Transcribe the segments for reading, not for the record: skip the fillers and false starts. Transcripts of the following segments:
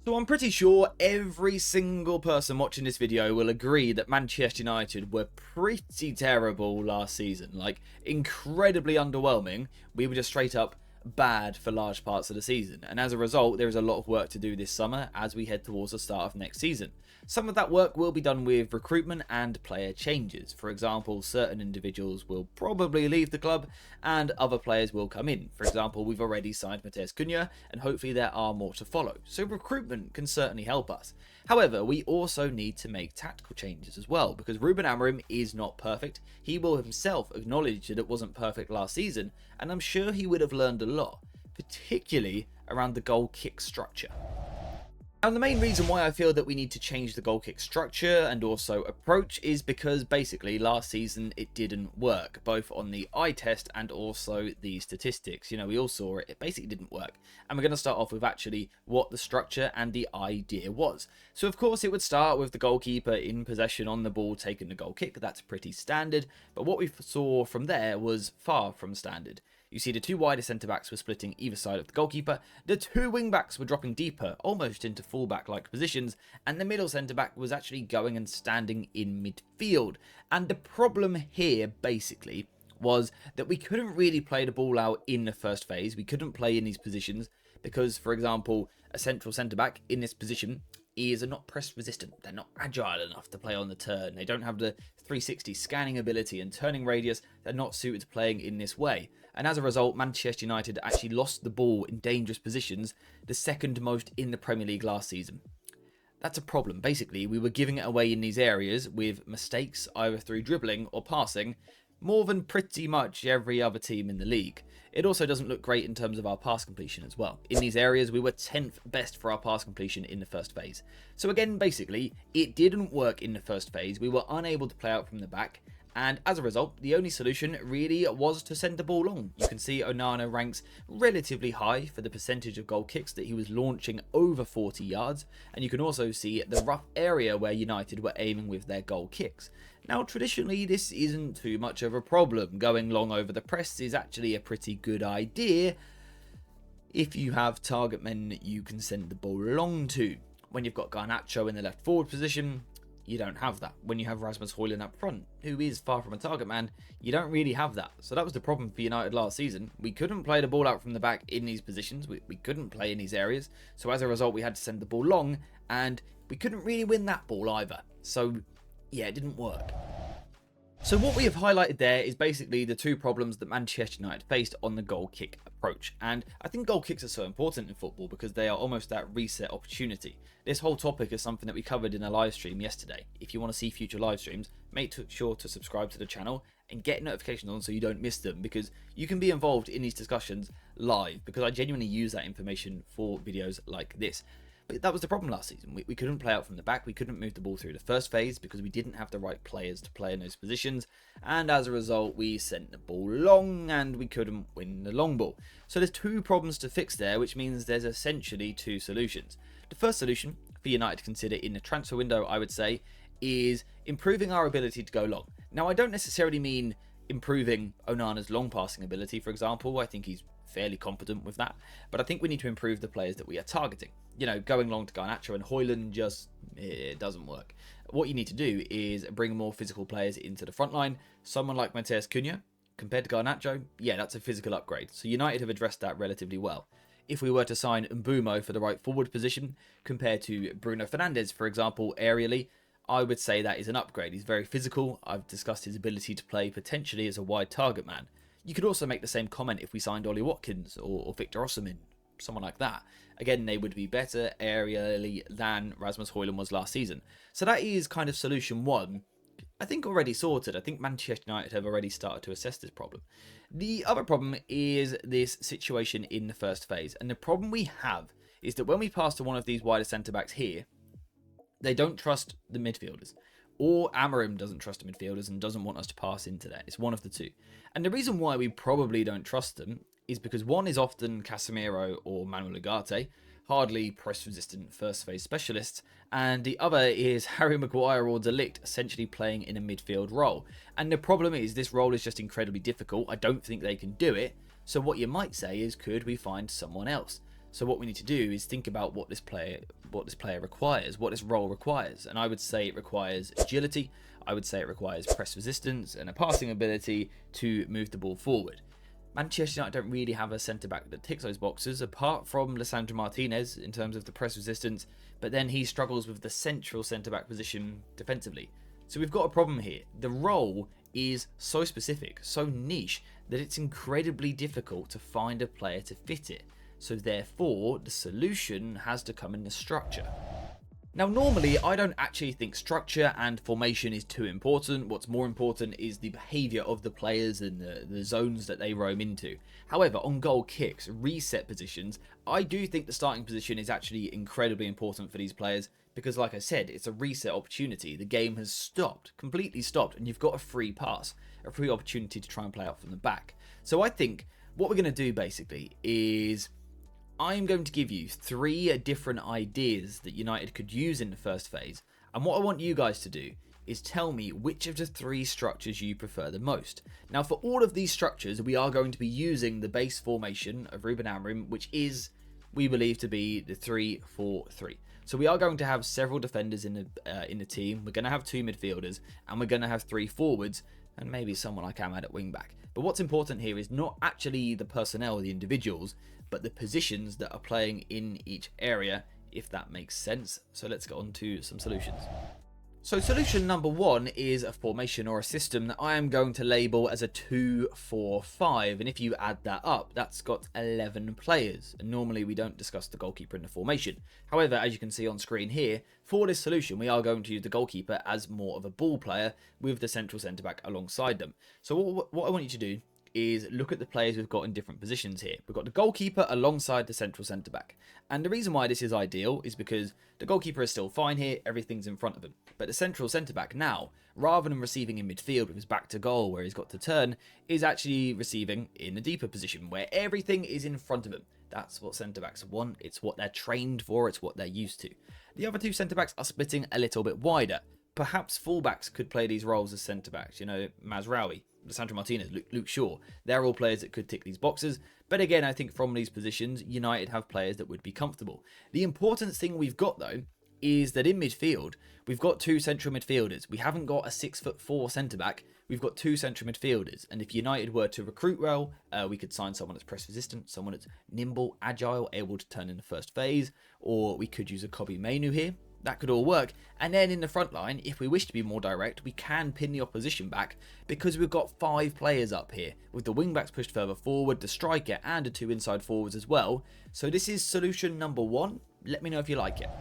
So I'm pretty sure every single person watching this video will agree that Manchester United were pretty terrible last season. Like, incredibly underwhelming. We were just straight up bad for large parts of the season. And as a result, there is a lot of work to do this summer as we head towards the start of next season. Some of that work will be done with recruitment and player changes. For example, certain individuals will probably leave the club and other players will come in. For example, we've already signed Matheus Cunha and hopefully there are more to follow. So recruitment can certainly help us. However, we also need to make tactical changes as well because Ruben Amorim is not perfect. He will himself acknowledge that it wasn't perfect last season, and I'm sure he would have learned a lot, particularly around the goal kick structure. And the main reason why I feel that we need to change the goal kick structure and also approach is because basically last season it didn't work, both on the eye test and also the statistics. You know, we all saw it basically didn't work. And we're going to start off with actually what the structure and the idea was. So of course it would start with the goalkeeper in possession on the ball taking the goal kick. That's pretty standard, but what we saw from there was far from standard. You see the two wider centre-backs were splitting either side of the goalkeeper, the two wing-backs were dropping deeper, almost into full-back-like positions, and the middle centre-back was actually going and standing in midfield. And the problem here, basically, was that we couldn't really play the ball out in the first phase. We couldn't play in these positions because, for example, a central centre-back in this position is not press resistant. They're not agile enough to play on the turn. They don't have the 360 scanning ability and turning radius. They're not suited to playing in this way. And as a result, Manchester United actually lost the ball in dangerous positions, the second most in the Premier League last season. That's a problem. Basically, we were giving it away in these areas with mistakes either through dribbling or passing, more than pretty much every other team in the league. It also doesn't look great in terms of our pass completion as well. In these areas, we were 10th best for our pass completion in the first phase. So again, basically, it didn't work in the first phase. We were unable to play out from the back. And as a result, the only solution really was to send the ball long. You can see Onana ranks relatively high for the percentage of goal kicks that he was launching over 40 yards. And you can also see the rough area where United were aiming with their goal kicks. Now, traditionally, this isn't too much of a problem. Going long over the press is actually a pretty good idea if you have target men that you can send the ball long to. When you've got Garnacho in the left forward position, you don't have that. When you have Rasmus Højlund up front, who is far from a target man, you don't really have that. So that was the problem for United last season. We couldn't play the ball out from the back in these positions. We couldn't play in these areas. So as a result, we had to send the ball long, and we couldn't really win that ball either. So yeah, it didn't work. So what we have highlighted there is basically the two problems that Manchester United faced on the goal kick approach. And I think goal kicks are so important in football because they are almost that reset opportunity. This whole topic is something that we covered in a live stream yesterday. If you want to see future live streams, make sure to subscribe to the channel and get notifications on so you don't miss them, because you can be involved in these discussions live, because I genuinely use that information for videos like this. But that was the problem last season. We couldn't play out from the back. We couldn't move the ball through the first phase because we didn't have the right players to play in those positions. And as a result, we sent the ball long and we couldn't win the long ball. So there's two problems to fix there, which means there's essentially two solutions. The first solution for United to consider in the transfer window, I would say, is improving our ability to go long. Now, I don't necessarily mean improving Onana's long passing ability, for example. I think he's fairly competent with that, but I think we need to improve the players that we are targeting. You know, going long to Garnacho and Højlund just, it doesn't work. What you need to do is bring more physical players into the front line. Someone like Matheus Cunha, compared to Garnacho, yeah, that's a physical upgrade. So United have addressed that relatively well. If we were to sign Mbeumo for the right forward position, compared to Bruno Fernandes, for example, aerially, I would say that is an upgrade. He's very physical. I've discussed his ability to play potentially as a wide target man. You could also make the same comment if we signed Ollie Watkins or Victor Osimhen, someone like that. Again, they would be better aerially than Rasmus Højlund was last season. So that is kind of solution one. I think already sorted. I think Manchester United have already started to assess this problem. The other problem is this situation in the first phase. And the problem we have is that when we pass to one of these wider centre-backs here, they don't trust the midfielders. Or Amorim doesn't trust the midfielders and doesn't want us to pass into that. It's one of the two. And the reason why we probably don't trust them is because one is often Casemiro or Manuel Ugarte, hardly press-resistant first-phase specialists, and the other is Harry Maguire or De Ligt, essentially playing in a midfield role. And the problem is this role is just incredibly difficult. I don't think they can do it. So what you might say is, could we find someone else? So what we need to do is think about what this player requires, what this role requires. And I would say it requires agility. I would say it requires press resistance and a passing ability to move the ball forward. Manchester United don't really have a centre-back that ticks those boxes, apart from Lisandro Martinez in terms of the press resistance, but then he struggles with the central centre-back position defensively. So we've got a problem here. The role is so specific, so niche, that it's incredibly difficult to find a player to fit it. So therefore, the solution has to come in the structure. Now, normally, I don't actually think structure and formation is too important. What's more important is the behaviour of the players and the zones that they roam into. However, on goal kicks, reset positions, I do think the starting position is actually incredibly important for these players because, like I said, it's a reset opportunity. The game has stopped, completely stopped, and you've got a free pass, a free opportunity to try and play out from the back. So I think what we're going to do, basically, is I'm going to give you 3 different ideas that United could use in the first phase, and what I want you guys to do is tell me which of the 3 structures you prefer the most. Now, for all of these structures, we are going to be using the base formation of Ruben Amorim, which is, we believe, to be the 3-4-3. So we are going to have several defenders in the team. We're going to have 2 midfielders, and we're going to have 3 forwards, and maybe someone like Ahmad at wing back. But what's important here is not actually the personnel, the individuals, but the positions that are playing in each area, if that makes sense. So let's get on to some solutions. So solution number 1 is a formation or a system that I am going to label as a 2-4-5. And if you add that up, that's got 11 players. And normally we don't discuss the goalkeeper in the formation. However, as you can see on screen here, for this solution, we are going to use the goalkeeper as more of a ball player with the central centre-back alongside them. So what I want you to do is look at the players we've got in different positions here. We've got the goalkeeper alongside the central centre-back. And the reason why this is ideal is because the goalkeeper is still fine here, everything's in front of him. But the central centre-back now, rather than receiving in midfield with his back to goal where he's got to turn, is actually receiving in a deeper position where everything is in front of him. That's what centre-backs want, it's what they're trained for, it's what they're used to. The other 2 centre-backs are splitting a little bit wider. Perhaps full-backs could play these roles as centre-backs, you know, Mazraoui, Lisandro Martinez, Luke Shaw. They're all players that could tick these boxes. But again, I think from these positions, United have players that would be comfortable. The important thing we've got, though, is that in midfield, we've got 2 central midfielders. We haven't got a 6'4" centre-back. We've got 2 central midfielders. And if United were to recruit well, we could sign someone that's press resistant, someone that's nimble, agile, able to turn in the first phase. Or we could use a Kobbie Mainoo here. That could all work. And then in the front line, if we wish to be more direct, we can pin the opposition back because we've got 5 players up here with the wing backs pushed further forward, the striker and the 2 inside forwards as well. So this is solution number 1. Let me know if you like it.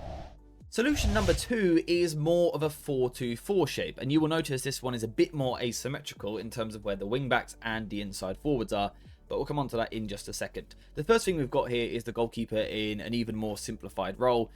Solution number 2 is more of a 4-2-4 shape, and you will notice this one is a bit more asymmetrical in terms of where the wing backs and the inside forwards are, but we'll come on to that in just a second. The first thing we've got here is the goalkeeper in an even more simplified role,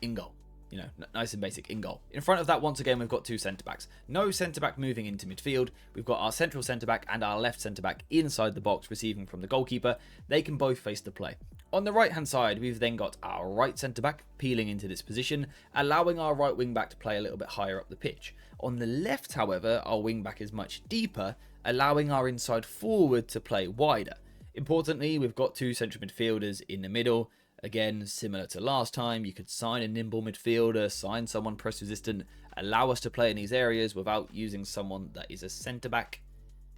in goal. You know, nice and basic, in goal. In front of that, once again, we've got 2 centre-backs. No centre-back moving into midfield. We've got our central centre-back and our left centre-back inside the box receiving from the goalkeeper. They can both face the play. On the right-hand side, we've then got our right centre-back peeling into this position, allowing our right wing-back to play a little bit higher up the pitch. On the left, however, our wing-back is much deeper, allowing our inside forward to play wider. Importantly, we've got 2 central midfielders in the middle. Again, similar to last time, you could sign a nimble midfielder, sign someone press resistant, allow us to play in these areas without using someone that is a centre-back.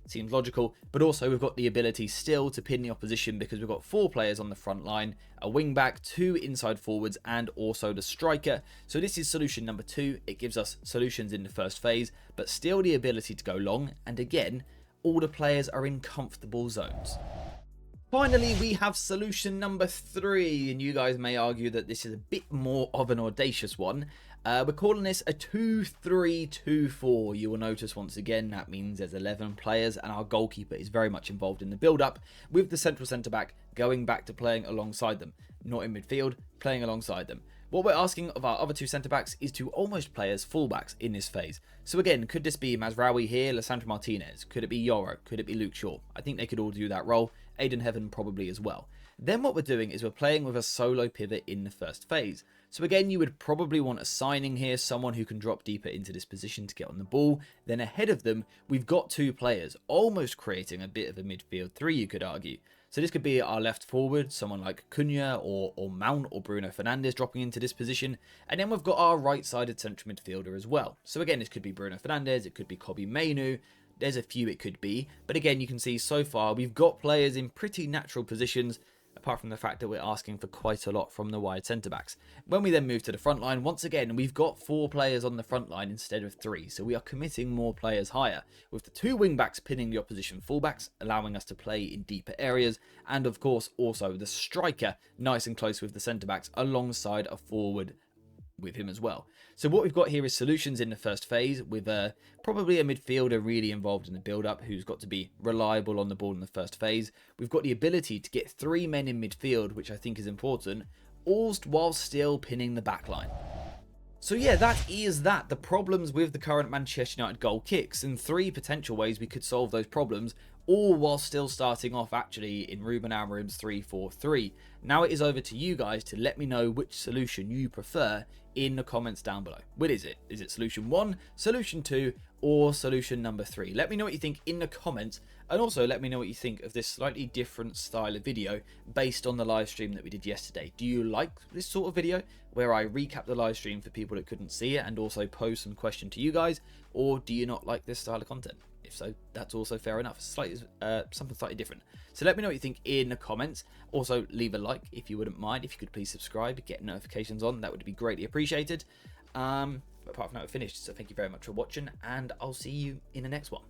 Seems logical, but also we've got the ability still to pin the opposition because we've got 4 players on the front line, a wing-back, 2 inside forwards, and also the striker. So this is solution number 2. It gives us solutions in the first phase, but still the ability to go long, and again, all the players are in comfortable zones. Finally, we have solution number 3, and you guys may argue that this is a bit more of an audacious one. We're calling this a 2-3-2-4. You will notice once again that means there's 11 players and our goalkeeper is very much involved in the build-up with the central centre-back going back to playing alongside them. Not in midfield, playing alongside them. What we're asking of our other 2 centre-backs is to almost play as full-backs in this phase. So again, could this be Mazraoui here, Lisandro Martinez? Could it be Yoro? Could it be Luke Shaw? I think they could all do that role. Aiden Heaven probably as well. Then what we're doing is we're playing with a solo pivot in the first phase. So again, you would probably want a signing here, someone who can drop deeper into this position to get on the ball. Then ahead of them, we've got 2 players, almost creating a bit of a midfield 3, you could argue. So this could be our left forward, someone like Cunha or Mount or Bruno Fernandes dropping into this position. And then we've got our right-sided central midfielder as well. So again, this could be Bruno Fernandes, it could be Kobbie Mainoo. There's a few it could be. But again, you can see so far we've got players in pretty natural positions, apart from the fact that we're asking for quite a lot from the wide centre-backs. When we then move to the front line, once again, we've got 4 players on the front line instead of 3, so we are committing more players higher, with the 2 wing-backs pinning the opposition full-backs, allowing us to play in deeper areas, and of course also the striker nice and close with the centre-backs alongside a forward with him as well. So what we've got here is solutions in the first phase, with probably a midfielder really involved in the build-up who's got to be reliable on the ball in the first phase. We've got the ability to get 3 men in midfield, which I think is important, all while still pinning the back line. So yeah, that is that. The problems with the current Manchester United goal kicks, and 3 potential ways we could solve those problems, all while still starting off actually in Ruben Amorim's 3-4-3. Now it is over to you guys to let me know which solution you prefer in the comments down below. What is it? Is it solution 1, solution 2, or solution number 3? Let me know what you think in the comments, and also let me know what you think of this slightly different style of video based on the live stream that we did yesterday. Do you like this sort of video where I recap the live stream for people that couldn't see it and also pose some question to you guys, or do you not like this style of content? If so, that's also fair enough. Something slightly different. So let me know what you think in the comments. Also, leave a like if you wouldn't mind. If you could please subscribe, get notifications on, that would be greatly appreciated. But apart from that, we're finished. So thank you very much for watching, and I'll see you in the next one.